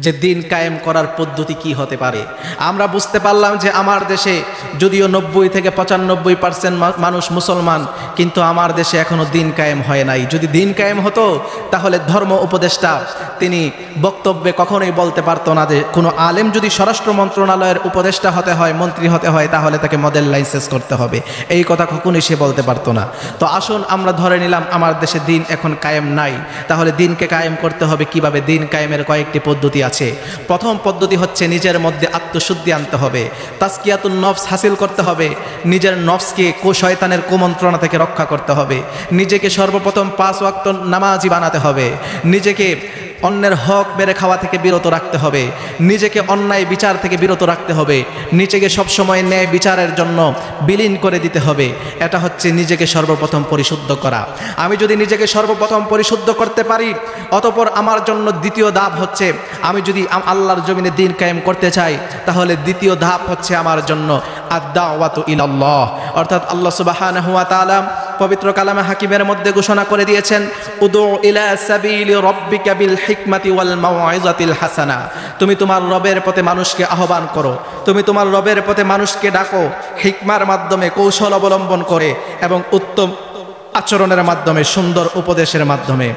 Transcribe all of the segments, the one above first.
যে দিন কায়েম করার পদ্ধতি কি হতে পারে। আমরা বুঝতে পারলাম যে আমার দেশে যদিও 90 থেকে 95% মানুষ মুসলমান, কিন্তু আমার দেশে এখনো দিন কায়েম হয় নাই। যদি দিন কায়েম হতো তাহলে ধর্ম উপদেষ্টা তিনি বক্তব্যে কখনোই বলতে পারতো না যে কোনো আলেম যদি স্বরাষ্ট্র মন্ত্রণালয়ের উপদেষ্টা হতে হয়, মন্ত্রী হতে হয়, তাহলে তাকে মডেল লাইসেন্স করতে হবে, এই কথা কখনোই সে বলতে পারতো না। তো আসুন আমরা ধরে নিলাম আমার দেশে দিন এখন কায়েম নাই, তাহলে দিনকে কায়েম করতে হবে কিভাবে? দিন কায়েমের কয়েকটি পদ্ধতি আছে। প্রথম পদ্ধতি হচ্ছে নিজের মধ্যে আত্মশুদ্ধি আনতে হবে, তাজকিয়াতুন নফস হাসিল করতে হবে, নিজের নফসকে শয়তানের কুমন্ত্রণা থেকে রক্ষা করতে হবে, নিজেকে সর্বপ্রথম 5 ওয়াক্ত নামাজি বানাতে হবে, নিজেকে অন্যের হক বেড়ে খাওয়া থেকে বিরত রাখতে হবে, নিজেকে অন্যায় বিচার থেকে বিরত রাখতে হবে, নিজেকে সবসময় ন্যায় বিচারের জন্য বিলীন করে দিতে হবে। এটা হচ্ছে নিজেকে সর্বপ্রথম পরিশুদ্ধ করা। আমি যদি নিজেকে সর্বপ্রথম পরিশুদ্ধ করতে পারি, অতঃপর আমার জন্য দ্বিতীয় ধাপ হচ্ছে, আমি যদি আল্লাহর জমিনে দিন কায়েম করতে চাই, তাহলে দ্বিতীয় ধাপ হচ্ছে আমার জন্য আদ-দাওয়াতু ইলাল্লাহ, অর্থাৎ আল্লাহ সুবহানাহু ওয়া তাআলা পবিত্র কালামে হাকিমের মধ্যে ঘোষণা করে দিয়েছেন, উদু ইলা সাবিলি রাব্বিকা বিল হিকমাতি ওয়াল মাউইজাতিল হাসানা, তুমি তোমার রবের পথে মানুষকে আহ্বান করো, তুমি তোমার রবের পথে মানুষকে ডাকো হিকমার মাধ্যমে, কৌশল অবলম্বন করে এবং উত্তম আচরণের মাধ্যমে, সুন্দর উপদেশের মাধ্যমে।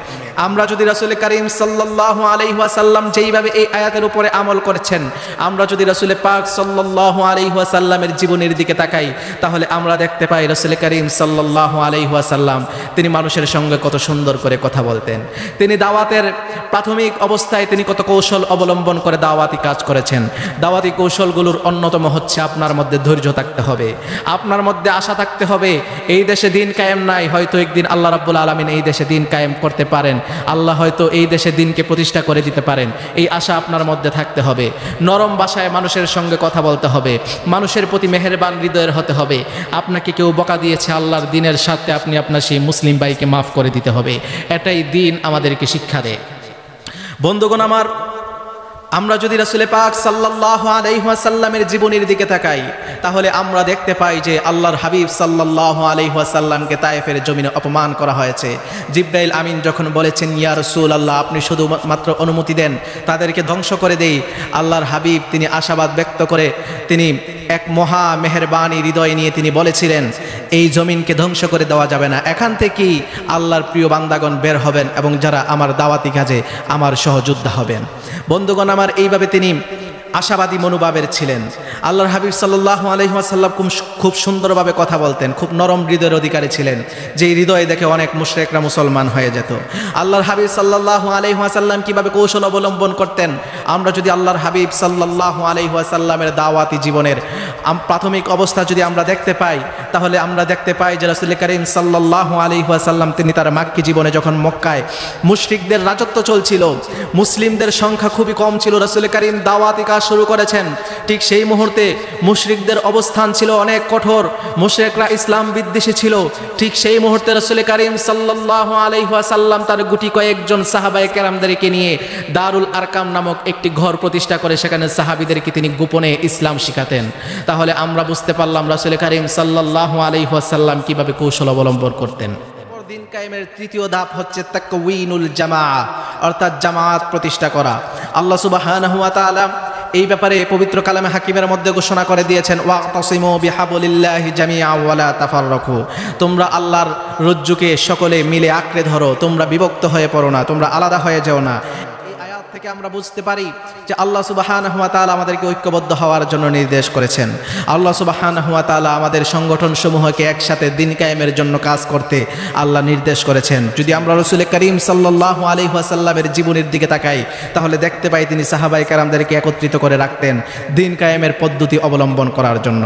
আমরা যদি রাসূল করিম সাল্লাল্লাহু আলাইহি ওয়াসাল্লাম যেইভাবে এই আয়াতের উপরে আমল করেছেন, আমরা যদি রাসূল পাক সাল্লাল্লাহু আলাইহি ওয়াসাল্লামের জীবনের দিকে তাকাই, তাহলে আমরা দেখতে পাই রাসূল করিম সাল্লাল্লাহু আলাইহি ওয়াসাল্লাম তিনি মানুষের সঙ্গে কত সুন্দর করে কথা বলতেন। তিনি দাওয়াতের প্রাথমিক অবস্থায় তিনি কত কৌশল অবলম্বন করে দাওয়াতি কাজ করেছেন। দাওয়াতি কৌশলগুলোর অন্যতম হচ্ছে আপনার মধ্যে ধৈর্য থাকতে হবে, আপনার মধ্যে আশা থাকতে হবে। এই দেশে দিন কায়েম নাই, হয়তো একদিন আল্লাহ রাব্বুল আলামিন এই দেশে দিন কায়েম করতে পারেন, আল্লাহ হয়তো এই দেশে দিনকে প্রতিষ্ঠা করে দিতে পারেন, এই আশা আপনার মধ্যে থাকতে হবে। নরম ভাষায় মানুষের সঙ্গে কথা বলতে হবে, মানুষের প্রতি মেহেরবান হৃদয়ের হতে হবে। আপনাকে কেউ বকা দিয়েছে, আল্লাহর দিনের সাথে আপনি আপনার সেই মুসলিম ভাইকে মাফ করে দিতে হবে। এটাই দিন আমাদেরকে শিক্ষা দেয়। বন্ধুগণ আমার, আমরা যদি রাসূল পাক সাল্লাল্লাহু আলাইহি ওয়াসাল্লামের জীবনের দিকে তাকাই, তাহলে আমরা দেখতে পাই যে আল্লাহর হাবিব সাল্লাল্লাহু আলাইহি ওয়াসাল্লামকে তায়েফের জমিনে অপমান করা হয়েছে। জিবরাইল আমিন যখন বলেছেন, ইয়া রাসূলুল্লাহ, আপনি শুধু মাত্র অনুমতি দেন, তাদেরকে ধ্বংস করে দেই, আল্লাহর হাবিব তিনি আশাবাদ ব্যক্ত করে তিনি এক মহা মেহেরবানি হৃদয় নিয়ে তিনি বলেছিলেন, এই জমিনকে ধ্বংস করে দেওয়া যাবে না, এখান থেকেই আল্লাহর প্রিয় বান্দাগণ বের হবেন এবং যারা আমার দাওয়াতি কাজে আমার সহযোদ্ধা হবেন। বন্ধুগণ আমার, এইভাবে তিনি আশাবাদী মনোভাবের ছিলেন। আল্লাহর হাবিব সাল্লাল্লাহু আলাইহি ওয়াসাল্লাম খুব সুন্দরভাবে কথা বলতেন, খুব নরম হৃদয়ের অধিকারী ছিলেন, যেই হৃদয় দেখে অনেক মুশরিকরা মুসলমান হয়ে যেত। আল্লাহর হাবিব সাল্লাল্লাহু আলাইহি ওয়াসাল্লাম কিভাবে কৌশল অবলম্বন করতেন, আমরা যদি আল্লাহর হাবিব সাল্লাল্লাহু আলাইহি ওয়াসাল্লামের দাওয়াতি জীবনের প্রাথমিক অবস্থা যদি আমরা দেখতে পাই, তাহলে আমরা দেখতে পাই যে রাসূল করিম সাল্লাল্লাহু আলাইহি ওয়াসাল্লাম তিনি তার মাক্কি জীবনে যখন মক্কায় মুশরিকদের রাজত্ব চলছিল, মুসলিমদের সংখ্যা খুবই কম ছিল, রাসূল করিম দাওয়াতি কাজ শুরু করেছেন। ঠিক সেই মুহূর্তে মুশরিকদের অবস্থান ছিল অনেক কঠোর, মুশরিকরা ইসলাম বিদ্বেষী ছিল। ঠিক সেই মুহূর্তে রাসূল করিম সাল্লাল্লাহু আলাইহি ওয়াসাল্লাম তার গুটি কয়েকজন সাহাবায়ে কেরামদেরকে নিয়ে দারুল আরকাম নামক একটি ঘর প্রতিষ্ঠা করে সেখানে সাহাবীদেরকে তিনি গোপনে ইসলাম শিখাতেন। তাহলে আমরা বুঝতে পারলাম রাসূল করিম সাল্লাল্লাহু আলাইহি ওয়াসাল্লাম কিভাবে কৌশল অবলম্বন করতেন। দিন কায়েমের তৃতীয় ধাপ হচ্ছে তাকওয়িনুল জামাআহ, অর্থাৎ জামাত প্রতিষ্ঠা করা। আল্লাহ সুবহানাহু ওয়া তাআলা এই ব্যাপারে পবিত্র কালামে হাকিমের মধ্যে ঘোষণা করে দিয়েছেন, ওয়াতাসিমু বিহাবলিল্লাহি জামিআ ওয়া লা তাফাররাকু, তোমরা আল্লাহর রজ্জুকে সকলে মিলে আঁকড়ে ধরো, তোমরা বিভক্ত হয়ে পড়ো না, তোমরা আলাদা হয়ে যাও না। থেকে আমরা বুঝতে পারি যে আল্লাহ সুবহানাহু ওয়া তাআলা আমাদেরকে ঐক্যবদ্ধ হওয়ার জন্য নির্দেশ করেছেন। আল্লাহ সুবহানাহু ওয়া তাআলা আমাদের সংগঠন সমূহকে একসাথে দিন কায়েমের জন্য কাজ করতে আল্লাহ নির্দেশ করেছেন। যদি আমরা রাসূল করিম সাল্লাল্লাহু আলাইহি ওয়াসাল্লামের জীবনের দিকে তাকাই, তাহলে দেখতে পাই তিনি সাহাবায়ে কেরামদেরকে একত্রিত করে রাখতেন দিন কায়েমের পদ্ধতি অবলম্বন করার জন্য।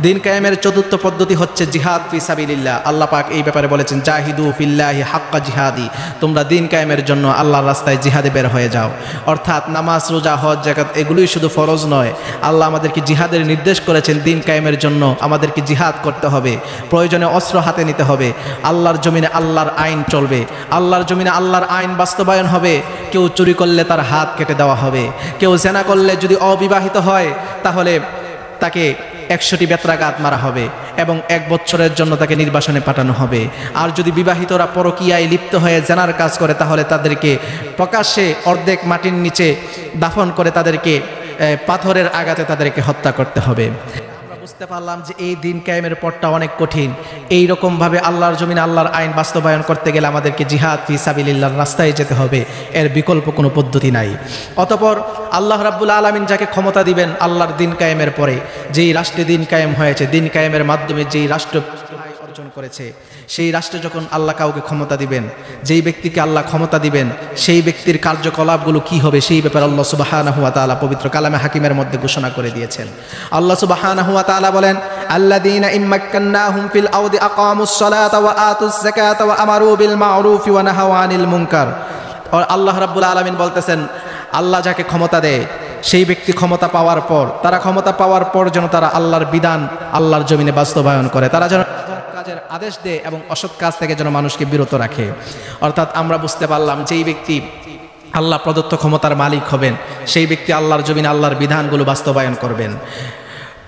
দিন কায়েমের চতুর্থ পদ্ধতি হচ্ছে জিহাদ ফি সাবিলিল্লাহ। আল্লাহ পাক এই ব্যাপারে বলেছেন, জাহিদু ফিল্লাহি হাক্কা জিহাদি, তোমরা দিন কায়েমের জন্য আল্লাহর রাস্তায় জিহাদে বের হয়ে যাও। অর্থাৎ নামাজ, রোজা, হজ, যাকাত এগুলোই শুধু ফরজ নয়, আল্লাহ আমাদেরকে জিহাদের নির্দেশ করেছেন। দিন কায়েমের জন্য আমাদেরকে জিহাদ করতে হবে, প্রয়োজনে অস্ত্র হাতে নিতে হবে। আল্লাহর জমিনে আল্লাহর আইন চলবে, আল্লাহর জমিনে আল্লাহর আইন বাস্তবায়ন হবে। কেউ চুরি করলে তার হাত কেটে দেওয়া হবে, কেউ জেনা করলে যদি অবিবাহিত হয় তাহলে তাকে 100টি বেত্রাঘাত মারা হবে। এবং 1 বছরের জন্য তাকে নির্বাসনে পাঠানো হবে। আর যদি বিবাহিতরা পরকীয়ায় লিপ্ত হয়ে জেনার কাজ করে তাহলে তাদেরকে প্রকাশ্যে অর্ধেক মাটির নিচে দাফন করে তাদেরকে পাথরের আঘাতে তাদেরকে হত্যা করতে হবে। বুঝতে পারলাম যে এই দিন কায়েমের পথটা অনেক কঠিন। এই রকম ভাবে আল্লাহর জমিনে আল্লাহর আইন বাস্তবায়ন করতে গেলে আমাদেরকে জিহাদ ফি সাবিলিল্লাহর রাস্তায় যেতে হবে, এর বিকল্প কোনো পদ্ধতি নাই। অতঃপর আল্লাহ রাব্বুল আলামিন যাকে ক্ষমতা দিবেন আল্লাহর দিন কায়েমের পরে, যেই রাষ্ট্রে দিন কায়েম হয়েছে, দিন কায়েমের মাধ্যমে যেই রাষ্ট্র অর্জন করেছে, সেই রাষ্ট্রে যখন আল্লাহ কাউকে ক্ষমতা দিবেন, যেই ব্যক্তিকে আল্লাহ ক্ষমতা দিবেন, সেই ব্যক্তির কার্যকলাপগুলো কি হবে সেই ব্যাপারে আল্লাহ সুবহানাহু ওয়া তাআলা পবিত্র কালামে হাকিমের মধ্যে ঘোষণা করে দিয়েছেন। আল্লাহ সুবহানাহু ওয়া তাআলা বলেন, আল্লাযীনা ইম্মাক্কান্নাহুম ফিল আরদি আকামুস সালাতা ওয়া আতুজ যাকাতা ওয়া আমারু বিল মা'রুফি ওয়া নাহাউ আনিল মুনকার। আর আল্লাহ রাব্বুল আলামিন বলতেছেন, আল্লাহ যাকে ক্ষমতা দেয় সেই ব্যক্তি ক্ষমতা পাওয়ার পর, তারা ক্ষমতা পাওয়ার পর যেন তারা আল্লাহর বিধান আল্লাহর জমিনে বাস্তবায়ন করে, তারা যেন কাজের আদেশ দেয় এবং অসৎ কাজ থেকে যেন মানুষকে বিরত রাখে। অর্থাৎ আমরা বুঝতে পারলাম যেই ব্যক্তি আল্লাহ প্রদত্ত ক্ষমতার মালিক হবেন সেই ব্যক্তি আল্লাহর জমিনে আল্লাহর বিধানগুলো বাস্তবায়ন করবেন।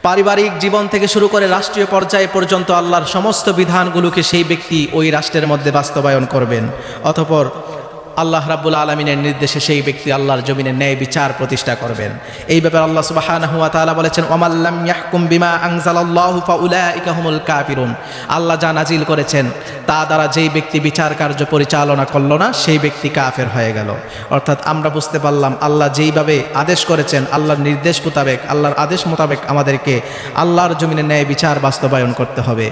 পারিবারিক জীবন থেকে শুরু করে রাষ্ট্রীয় পর্যায়ে পর্যন্ত আল্লাহর সমস্ত বিধানগুলোকে সেই ব্যক্তি ওই রাষ্ট্রের মধ্যে বাস্তবায়ন করবেন। অতঃপর আল্লাহ রাব্বুল আলামিনের নির্দেশে সেই ব্যক্তি আল্লাহর জমিনে ন্যায় বিচার প্রতিষ্ঠা করবেন। এই ব্যাপারে আল্লাহ সুবহানাহু ওয়া তাআলা বলেছেন, ওয়ামান লাম ইয়াহকুম বিমা আনজালাল্লাহু ফাউলাইকা হুমুল কাফিরুন। আল্লাহ যা নাজিল করেছেন তা দ্বারা যেই ব্যক্তি বিচার কার্য পরিচালনা করলো না সেই ব্যক্তি কাফের হয়ে গেল। অর্থাৎ আমরা বুঝতে পারলাম আল্লাহ যেইভাবে আদেশ করেছেন, আল্লাহর নির্দেশ মোতাবেক, আল্লাহর আদেশ মোতাবেক আমাদেরকে আল্লাহর জমিনে ন্যায় বিচার বাস্তবায়ন করতে হবে।